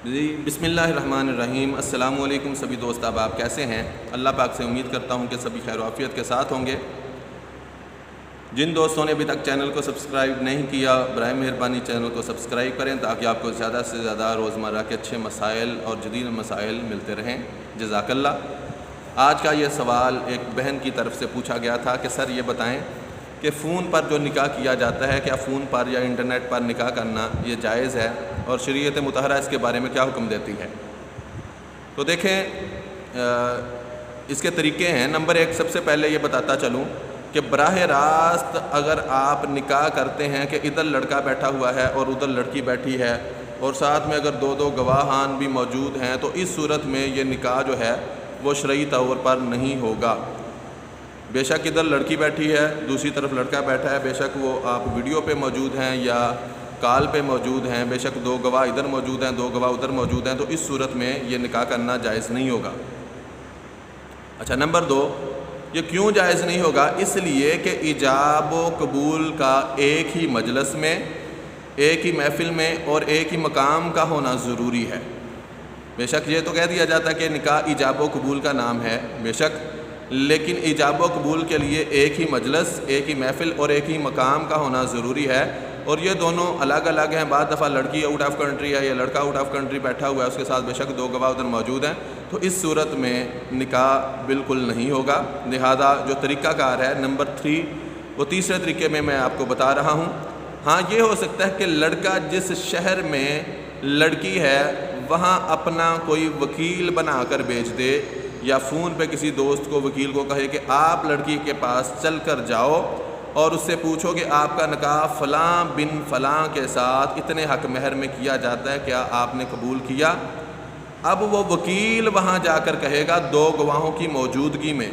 جی بسم اللہ الرحمن الرحیم۔ السلام علیکم سبھی دوست احباب، کیسے ہیں؟ اللہ پاک سے امید کرتا ہوں کہ سبھی خیر و عافیت کے ساتھ ہوں گے۔ جن دوستوں نے ابھی تک چینل کو سبسکرائب نہیں کیا، برائے مہربانی چینل کو سبسکرائب کریں تاکہ آپ کو زیادہ سے زیادہ روزمرہ کے اچھے مسائل اور جدید مسائل ملتے رہیں۔ جزاک اللہ۔ آج کا یہ سوال ایک بہن کی طرف سے پوچھا گیا تھا کہ سر یہ بتائیں کہ فون پر جو نکاح کیا جاتا ہے، کیا فون پر یا انٹرنیٹ پر نکاح کرنا یہ جائز ہے، اور شریعت مطہرہ اس کے بارے میں کیا حکم دیتی ہے؟ تو دیکھیں، اس کے طریقے ہیں۔ نمبر ایک، سب سے پہلے یہ بتاتا چلوں کہ براہ راست اگر آپ نکاح کرتے ہیں کہ ادھر لڑکا بیٹھا ہوا ہے اور ادھر لڑکی بیٹھی ہے اور ساتھ میں اگر دو گواہان بھی موجود ہیں، تو اس صورت میں یہ نکاح جو ہے وہ شرعی طور پر نہیں ہوگا۔ بے شک ادھر لڑکی بیٹھی ہے، دوسری طرف لڑکا بیٹھا ہے، بے شک وہ آپ ویڈیو پہ موجود ہیں یا کال پہ موجود ہیں، بے شک دو گواہ ادھر موجود ہیں، دو گواہ ادھر موجود ہیں، تو اس صورت میں یہ نکاح کرنا جائز نہیں ہوگا۔ اچھا، نمبر دو، یہ کیوں جائز نہیں ہوگا؟ اس لیے کہ ایجاب و قبول کا ایک ہی مجلس میں، ایک ہی محفل میں اور ایک ہی مقام کا ہونا ضروری ہے۔ بے شک یہ تو کہہ دیا جاتا ہے کہ نکاح ایجاب و قبول کا نام ہے، بے شک، لیکن ایجاب و قبول کے لیے ایک ہی مجلس، ایک ہی محفل اور ایک ہی مقام کا ہونا ضروری ہے، اور یہ دونوں الگ الگ ہیں۔ بعض دفعہ لڑکی آؤٹ آف کنٹری ہے یا لڑکا آؤٹ آف کنٹری بیٹھا ہوا ہے، اس کے ساتھ بے شک دو گواہ ادھر موجود ہیں، تو اس صورت میں نکاح بالکل نہیں ہوگا۔ لہذا جو طریقہ کار ہے نمبر 3، وہ تیسرے طریقے میں آپ کو بتا رہا ہوں۔ ہاں، یہ ہو سکتا ہے کہ لڑکا جس شہر میں لڑکی ہے وہاں اپنا کوئی وکیل بنا کر بھیج دے، یا فون پہ کسی دوست کو، وکیل کو کہے کہ آپ لڑکی کے پاس چل کر جاؤ اور اس سے پوچھو کہ آپ کا نکاح فلاں بن فلاں کے ساتھ اتنے حق مہر میں کیا جاتا ہے، کیا آپ نے قبول کیا؟ اب وہ وکیل وہاں جا کر کہے گا دو گواہوں کی موجودگی میں،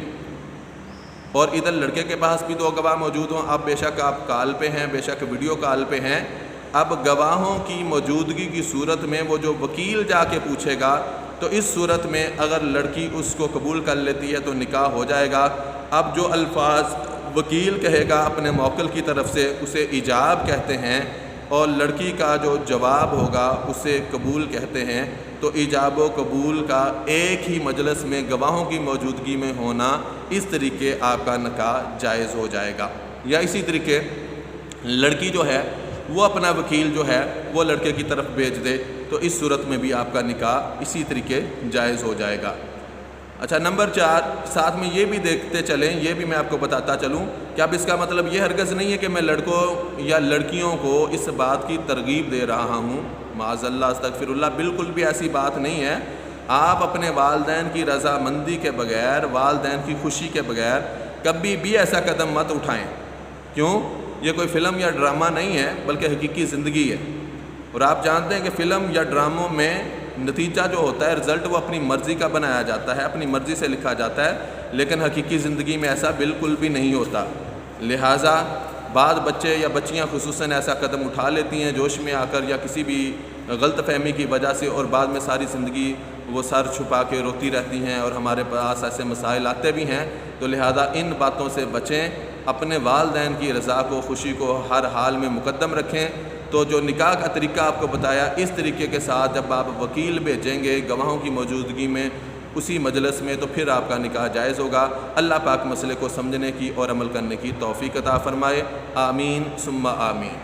اور ادھر لڑکے کے پاس بھی دو گواہ موجود ہوں، اب بے شک آپ کال پہ ہیں، بے شک ویڈیو کال پہ ہیں، اب گواہوں کی موجودگی کی صورت میں وہ جو وکیل جا کے پوچھے گا، تو اس صورت میں اگر لڑکی اس کو قبول کر لیتی ہے تو نکاح ہو جائے گا۔ اب جو الفاظ وکیل کہے گا اپنے موکل کی طرف سے اسے ایجاب کہتے ہیں، اور لڑکی کا جو جواب ہوگا اسے قبول کہتے ہیں۔ تو ایجاب و قبول کا ایک ہی مجلس میں گواہوں کی موجودگی میں ہونا، اس طریقے آپ کا نکاح جائز ہو جائے گا۔ یا اسی طریقے لڑکی جو ہے وہ اپنا وکیل جو ہے وہ لڑکے کی طرف بھیج دے، تو اس صورت میں بھی آپ کا نکاح اسی طریقے جائز ہو جائے گا۔ اچھا، نمبر 4، ساتھ میں یہ بھی دیکھتے چلیں، یہ بھی میں آپ کو بتاتا چلوں کہ اب اس کا مطلب یہ ہرگز نہیں ہے کہ میں لڑکوں یا لڑکیوں کو اس بات کی ترغیب دے رہا ہوں، معاذ اللہ، استغفر اللہ، بالکل بھی ایسی بات نہیں ہے۔ آپ اپنے والدین کی رضامندی کے بغیر، والدین کی خوشی کے بغیر کبھی بھی ایسا قدم مت اٹھائیں۔ کیوں؟ یہ کوئی فلم یا ڈرامہ نہیں ہے، بلکہ حقیقی زندگی ہے، اور آپ جانتے ہیں کہ فلم یا ڈراموں میں نتیجہ جو ہوتا ہے، رزلٹ، وہ اپنی مرضی کا بنایا جاتا ہے، اپنی مرضی سے لکھا جاتا ہے، لیکن حقیقی زندگی میں ایسا بالکل بھی نہیں ہوتا۔ لہٰذا بعض بچے یا بچیاں خصوصاً ایسا قدم اٹھا لیتی ہیں جوش میں آ کر یا کسی بھی غلط فہمی کی وجہ سے، اور بعد میں ساری زندگی وہ سر چھپا کے روتی رہتی ہیں، اور ہمارے پاس ایسے مسائل آتے بھی ہیں۔ تو لہٰذا ان باتوں سے بچیں، اپنے والدین کی رضا کو، خوشی کو ہر حال میں مقدم رکھیں۔ تو جو نکاح کا طریقہ آپ کو بتایا، اس طریقے کے ساتھ جب آپ وکیل بھیجیں گے گواہوں کی موجودگی میں اسی مجلس میں، تو پھر آپ کا نکاح جائز ہوگا۔ اللہ پاک مسئلے کو سمجھنے کی اور عمل کرنے کی توفیق عطا فرمائے۔ آمین ثم آمین۔